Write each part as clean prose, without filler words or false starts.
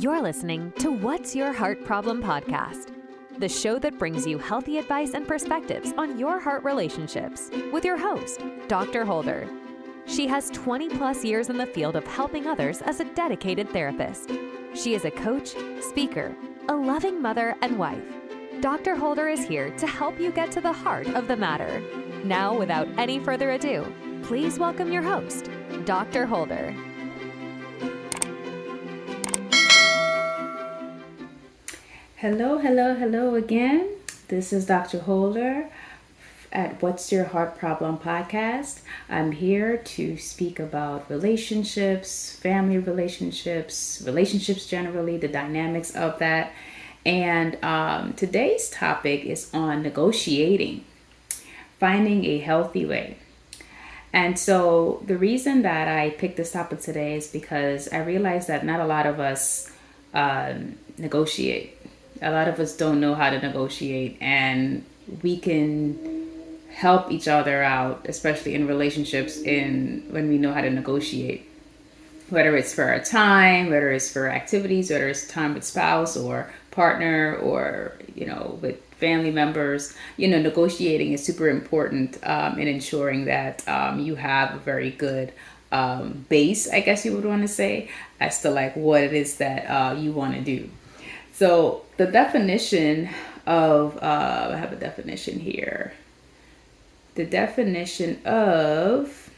You're listening to What's Your Heart Problem podcast, the show that brings you healthy advice and perspectives on your heart relationships with your host, Dr. Holder. She has 20 plus years in the field of helping others as a dedicated therapist. She is a coach, speaker, a loving mother, and wife. Dr. Holder is here to help you get to the heart of the matter. Now, without any further ado, please welcome your host, Dr. Holder. Hello again. This is Dr. Holder at What's Your Heart Problem podcast. I'm here to speak about relationships, family relationships, relationships generally, the dynamics of that. And today's topic is on negotiating, finding a healthy way. And so the reason that I picked this topic today is because I realized that not a lot of us negotiate. A lot of us don't know how to negotiate, and we can help each other out, especially in relationships, when we know how to negotiate. Whether it's for our time, whether it's for activities, whether it's time with spouse or partner, or with family members. Negotiating is super important in ensuring that you have a very good base, I guess you would want to say, as to like what it is that you want to do. So the definition of, I have a definition here. The definition of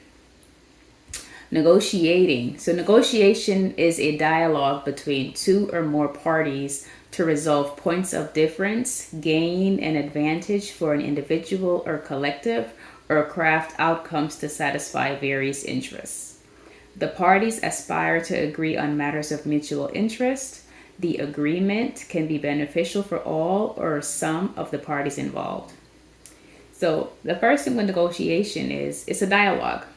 negotiating. So negotiation is a dialogue between two or more parties to resolve points of difference, gain an advantage for an individual or collective, or craft outcomes to satisfy various interests. The parties aspire to agree on matters of mutual interest. The agreement can be beneficial for all or some of the parties involved. So the first thing with negotiation is it's a dialogue.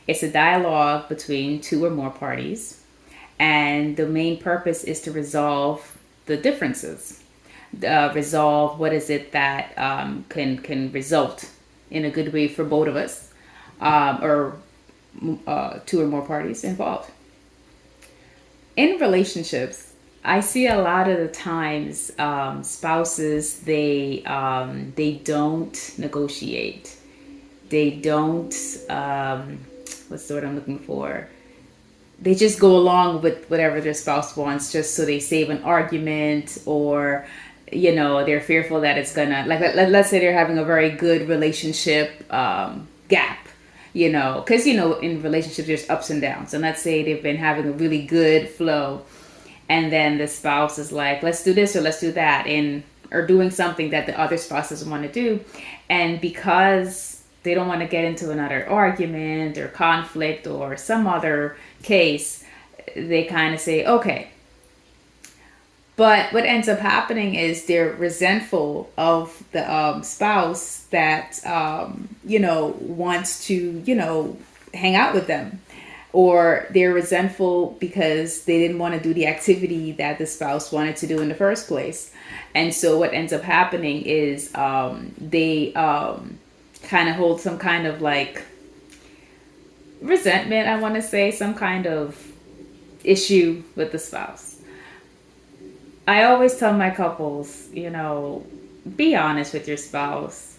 It's a dialogue between two or more parties. And the main purpose is to resolve the differences. Resolve what is it that can result in a good way for both of us, or two or more parties involved. In relationships, I see a lot of the times spouses, they don't negotiate. They don't, what's the word I'm looking for? They just go along with whatever their spouse wants just so they save an argument, or, they're fearful that it's gonna, like, let's say they're having a very good relationship gap. Because, in relationships, there's ups and downs. And let's say they've been having a really good flow. And then the spouse is like, let's do this or let's do that. Or doing something that the other spouse doesn't want to do. And because they don't want to get into another argument or conflict or some other case, they kind of say, okay. But what ends up happening is they're resentful of the spouse that, wants to, hang out with them. Or they're resentful because they didn't want to do the activity that the spouse wanted to do in the first place. And so what ends up happening is they kind of hold some kind of like resentment, I want to say, some kind of issue with the spouse. I always tell my couples, be honest with your spouse.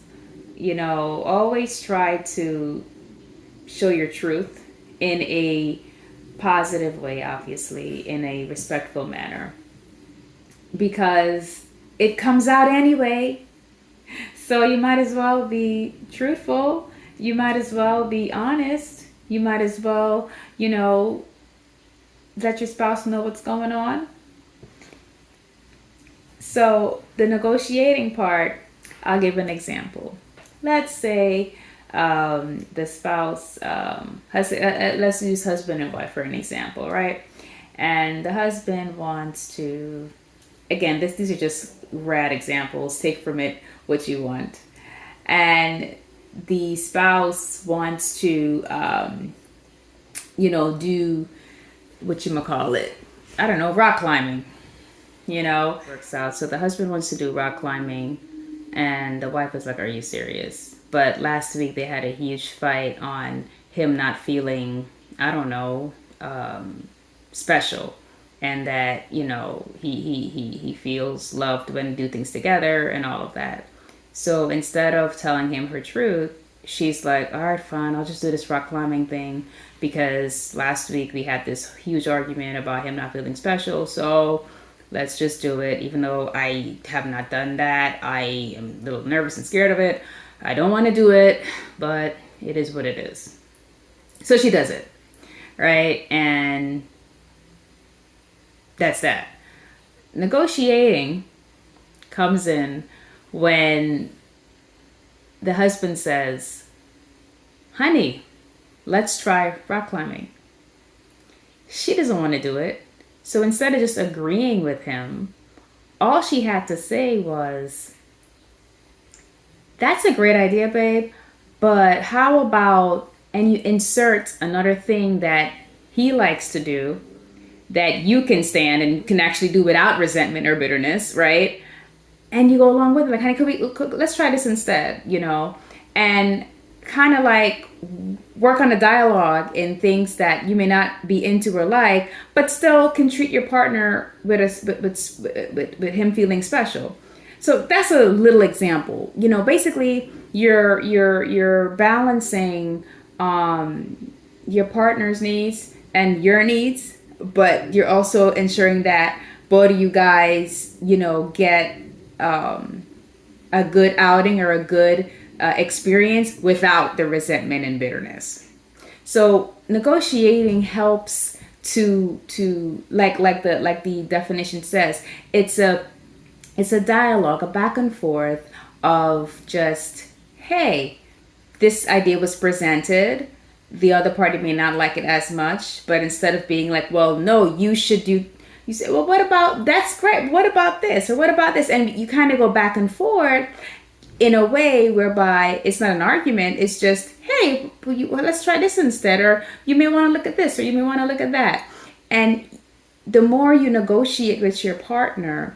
Always try to show your truth in a positive way, obviously, in a respectful manner, because it comes out anyway. So you might as well be truthful. You might as well be honest. You might as well, let your spouse know what's going on. So the negotiating part, I'll give an example. Let's say the spouse let's use husband and wife for an example, right? And the husband wants to, again, these are just rad examples, take from it what you want. And the spouse wants to do rock climbing. Works out. So the husband wants to do rock climbing, and the wife is like, are you serious? But last week they had a huge fight on him not feeling, special and that, he feels loved when we do things together and all of that. So instead of telling him her truth, she's like, all right, fine, I'll just do this rock climbing thing because last week we had this huge argument about him not feeling special. So let's just do it. Even though I have not done that, I am a little nervous and scared of it. I don't want to do it, but it is what it is. So she does it, right? And that's that. Negotiating comes in when the husband says, honey, let's try rock climbing. She doesn't want to do it. So instead of just agreeing with him, all she had to say was, that's a great idea, babe, but how about, and you insert another thing that he likes to do that you can stand and can actually do without resentment or bitterness, right? And you go along with it, like, honey, let's try this instead, and kind of like work on a dialogue in things that you may not be into or like, but still can treat your partner with him feeling special. So that's a little example. Basically, you're balancing your partner's needs and your needs, but you're also ensuring that both of you guys, get a good outing or a good experience without the resentment and bitterness. So negotiating helps to like the definition says, it's a dialogue, a back and forth of just, hey, this idea was presented. The other party may not like it as much, but instead of being like, well, no, you should do, you say, well, what about, that's great. What about this? Or what about this? And you kind of go back and forth in a way whereby it's not an argument. It's just, hey, let's try this instead. Or you may want to look at this, or you may want to look at that. And the more you negotiate with your partner,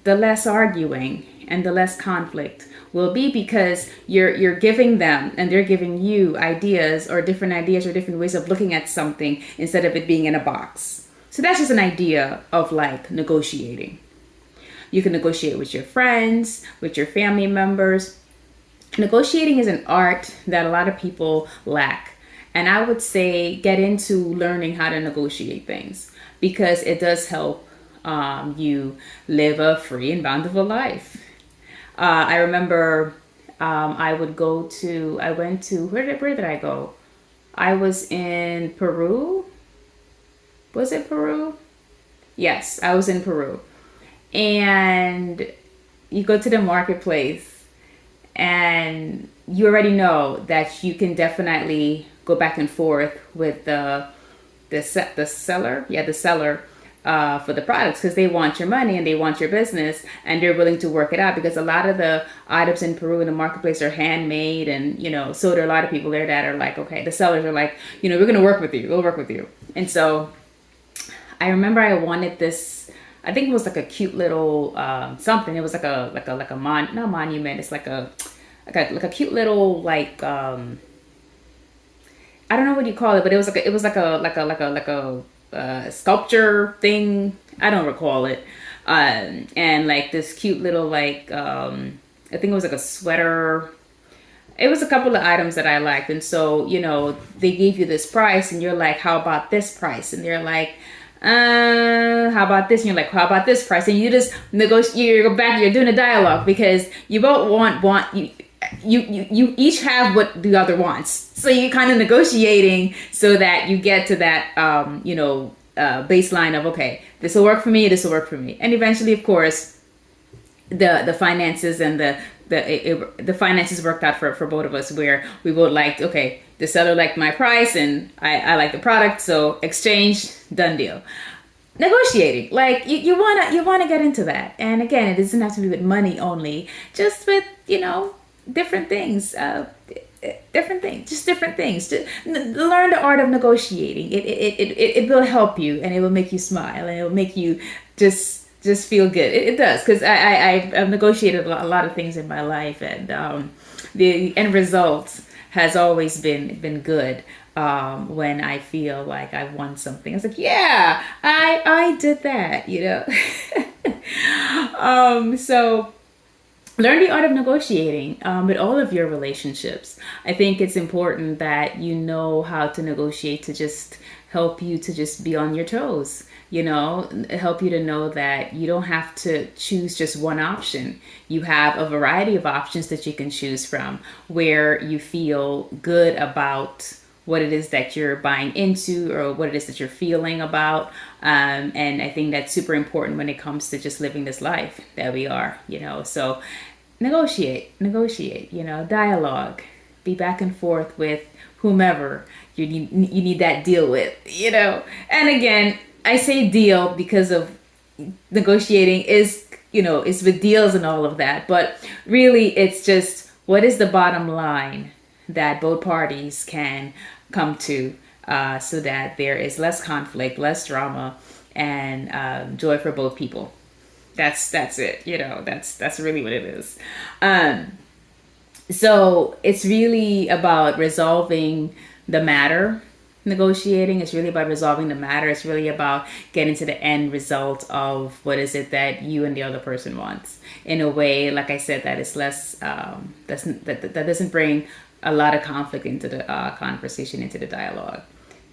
the less arguing and the less conflict will be, because you're giving them and they're giving you ideas or different ways of looking at something instead of it being in a box. So that's just an idea of like negotiating. You can negotiate with your friends, with your family members. Negotiating is an art that a lot of people lack. And I would say get into learning how to negotiate things, because it does help you live a free and bountiful life. I remember where did I go? I was in Peru. Was it Peru? Yes, I was in Peru. And you go to the marketplace and you already know that you can definitely go back and forth with the seller. Yeah, the seller. For the products, because they want your money and they want your business, and they're willing to work it out, because a lot of the items in Peru in the marketplace are handmade, and so there are a lot of people there that are like, okay, the sellers are like, we're gonna work with you, we'll work with you. And so I remember I wanted this, I think it was like a cute little something. It was not monument, it's like a cute little like I don't know what you call it, but it was like a sculpture thing. I don't recall it. And like this cute little like I think it was like a sweater. It was a couple of items that I liked, and so they gave you this price, and you're like, how about this price? And they're like, how about this? And you're like, how about this price? And you just negotiate. You go back. You're doing a dialogue, because you both want you each have what the other wants. So you're kind of negotiating so that you get to that, baseline of, okay, this will work for me, this will work for me. And eventually, of course, the finances and the finances worked out for both of us, where we both liked, okay, the seller liked my price and I like the product. So exchange, done deal. Negotiating, like you wanna get into that. And again, it doesn't have to be with money only, just with, different things, just different things. Learn the art of negotiating. It will help you, and it will make you smile, and it will make you just feel good. It does, because I've negotiated a lot of things in my life, and the end result has always been good. when I feel like I won something. It's like, yeah, I did that, you know. So learn the art of negotiating with all of your relationships. I think it's important that you know how to negotiate to just help you to just be on your toes, you know, help you to know that you don't have to choose just one option. You have a variety of options that you can choose from where you feel good about what it is that you're buying into or what it is that you're feeling about. And I think that's super important when it comes to just living this life that we are, you know. So negotiate, you know, dialogue, be back and forth with whomever you need that deal with, you know. And again, I say deal because of negotiating is, you know, it's with deals and all of that. But really, it's just what is the bottom line that both parties can come to so that there is less conflict, less drama, and joy for both people. That's it. You know, that's really what it is. So it's really about resolving the matter. Negotiating is really about resolving the matter. It's really about getting to the end result of what is it that you and the other person wants in a way, like I said, that is less that doesn't bring a lot of conflict into the conversation, into the dialogue.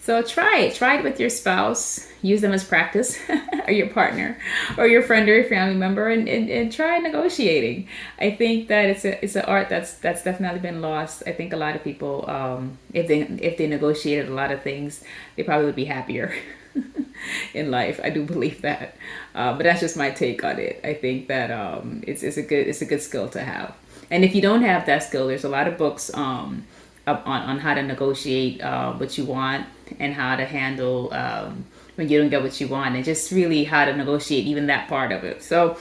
So try it with your spouse, use them as practice, or your partner or your friend or your family member, and try negotiating. I think that it's an art that's definitely been lost. I think a lot of people, if they negotiated a lot of things, they probably would be happier in life. I do believe that, but that's just my take on it. I think that it's a good skill to have. And if you don't have that skill, there's a lot of books on how to negotiate what you want and how to handle when you don't get what you want, and just really how to negotiate even that part of it. So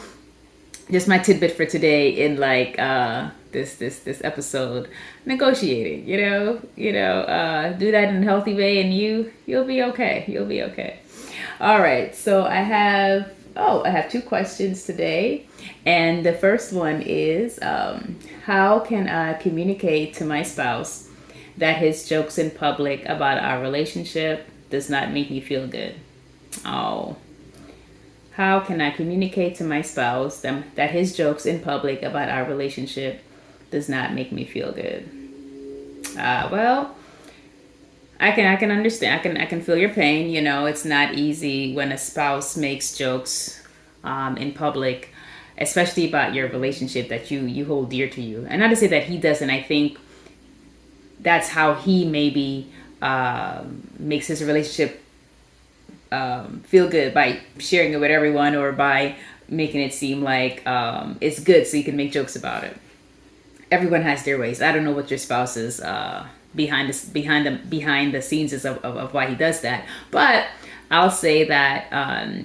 just my tidbit for today in like this episode, negotiating, do that in a healthy way, and you'll be okay. All right, so I have two questions today, and the first one is how can I communicate to my spouse that his jokes in public about our relationship does not make me feel good? Oh, how can I communicate to my spouse that his jokes in public about our relationship does not make me feel good? Well, I can understand. I can feel your pain. You know, it's not easy when a spouse makes jokes in public, especially about your relationship that you hold dear to you. And not to say that he doesn't. I think that's how he maybe makes his relationship feel good, by sharing it with everyone, or by making it seem like it's good so you can make jokes about it. Everyone has their ways. I don't know what your spouse's behind the scenes is of why he does that, but I'll say that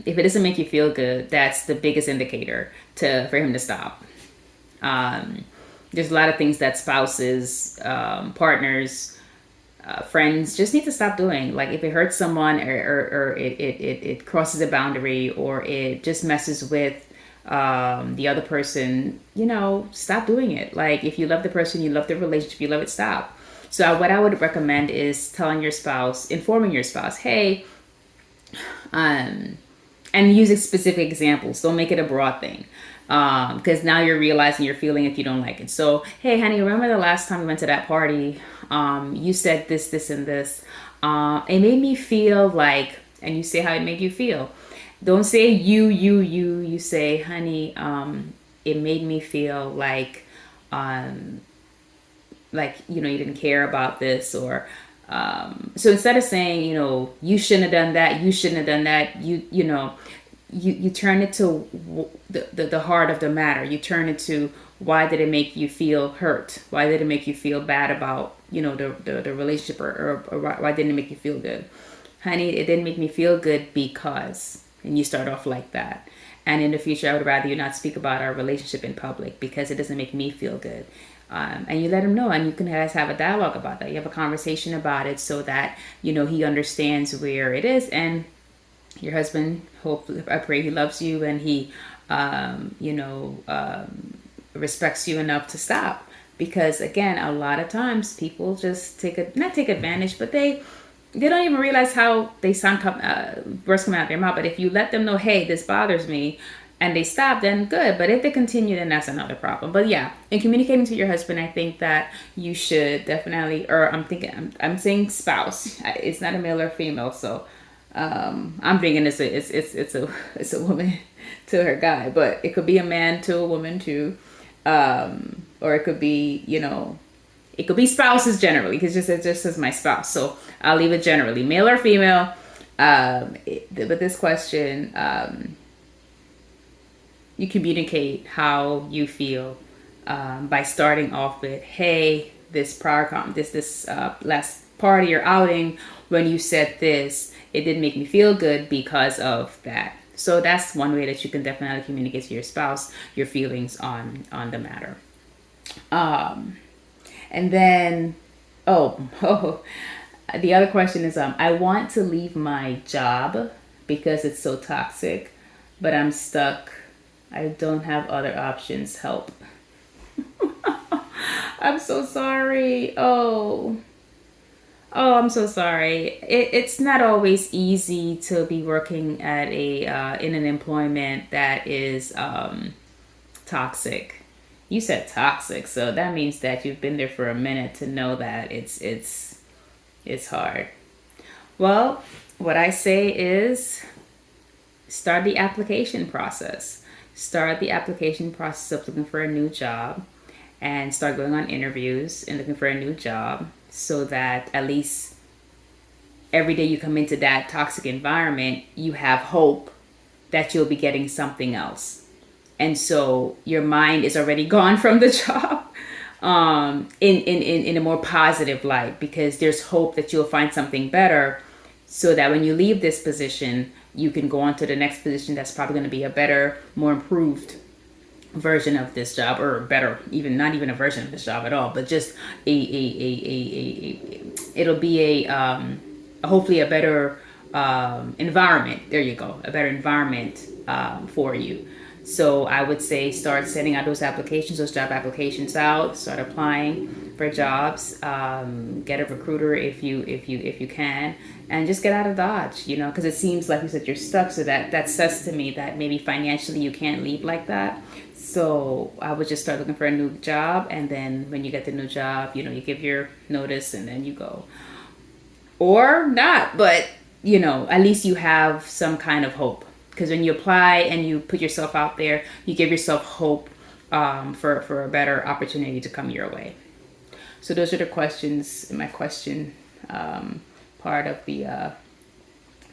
if it doesn't make you feel good, that's the biggest indicator for him to stop. There's a lot of things that spouses, partners, friends just need to stop doing. Like if it hurts someone, or it crosses a boundary, or it just messes with the other person, stop doing it. Like if you love the person, you love the relationship, you love it, stop. So what I would recommend is informing your spouse, hey, and using specific examples. Don't make it a broad thing. Because now you're realizing you're feeling if you don't like it. So, hey, honey, remember the last time we went to that party? You said this, this, and this. It made me feel like, and you say how it made you feel. Don't say you. You say, honey, it made me feel like you didn't care about this, or so instead of saying, you shouldn't have done that, you turn it to the heart of the matter. You turn it to, why did it make you feel hurt? Why did it make you feel bad about the relationship, or why didn't it make you feel good? Honey, it didn't make me feel good because, and you start off like that. And in the future, I would rather you not speak about our relationship in public because it doesn't make me feel good. And you let him know, and you can guys have a dialogue about that. You have a conversation about it so that, he understands where it is. And your husband, I pray he loves you, and he, respects you enough to stop. Because again, a lot of times people just not take advantage, but they don't even realize how they sound words come out of their mouth. But if you let them know, hey, this bothers me, and they stop, then good. But if they continue, then that's another problem. But yeah, in communicating to your husband, I think that you should definitely, or I'm saying spouse. It's not a male or female, so I'm thinking it's a woman to her guy, but it could be a man to a woman too, or it could be, it could be spouses generally, because it just says my spouse, so I'll leave it generally, male or female. But this question, you communicate how you feel by starting off with, hey, this last party or outing, when you said this, it didn't make me feel good because of that. So that's one way that you can definitely communicate to your spouse your feelings on the matter. And then, the other question is, I want to leave my job because it's so toxic, but I'm stuck. I don't have other options. Help. I'm so sorry. Oh, I'm so sorry. It's not always easy to be working at in an employment that is toxic. You said toxic, so that means that you've been there for a minute to know that it's hard. Well, what I say is start the application process. Start the application process of looking for a new job, and start going on interviews and looking for a new job, so that at least every day you come into that toxic environment, you have hope that you'll be getting something else. And so your mind is already gone from the job in a more positive light, because there's hope that you'll find something better, so that when you leave this position, you can go on to the next position that's probably going to be a better, more improved version of this job, or better, not even a version of this job at all, but just it'll be hopefully a better environment. There you go, a better environment for you. So I would say start sending out those job applications out, start applying for jobs, get a recruiter if you can, and just get out of Dodge, because it seems like you said you're stuck. So that says to me that maybe financially you can't leave like that. So I would just start looking for a new job, and then when you get the new job, you give your notice and then you go. Or not, but at least you have some kind of hope. Because when you apply and you put yourself out there, you give yourself hope for a better opportunity to come your way. So those are the questions in my question part of the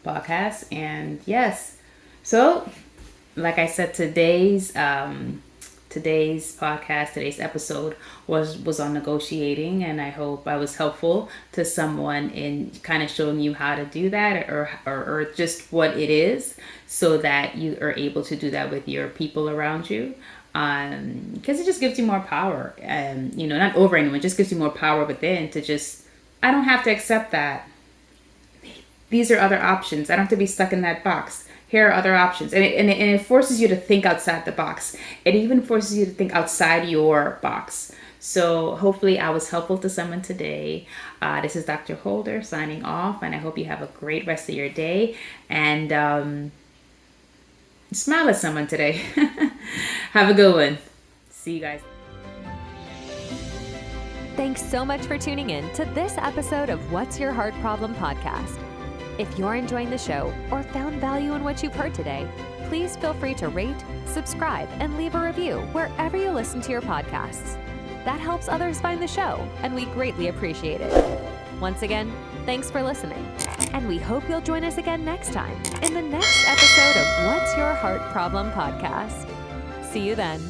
podcast. And yes, so like I said, today's podcast, today's episode was on negotiating, and I hope I was helpful to someone in kind of showing you how to do that, or just what it is, so that you are able to do that with your people around you. Because it just gives you more power, and not over anyone, it just gives you more power within to just, I don't have to accept that. These are other options. I don't have to be stuck in that box. Here are other options. And it forces you to think outside the box. It even forces you to think outside your box. So hopefully I was helpful to someone today. This is Dr. Holder signing off, and I hope you have a great rest of your day. And smile at someone today. Have a good one. See you guys. Thanks so much for tuning in to this episode of What's Your Heart Problem podcast. If you're enjoying the show or found value in what you've heard today, please feel free to rate, subscribe, and leave a review wherever you listen to your podcasts. That helps others find the show, and we greatly appreciate it. Once again, thanks for listening, and we hope you'll join us again next time in the next episode of What's Your Heart Problem podcast. See you then.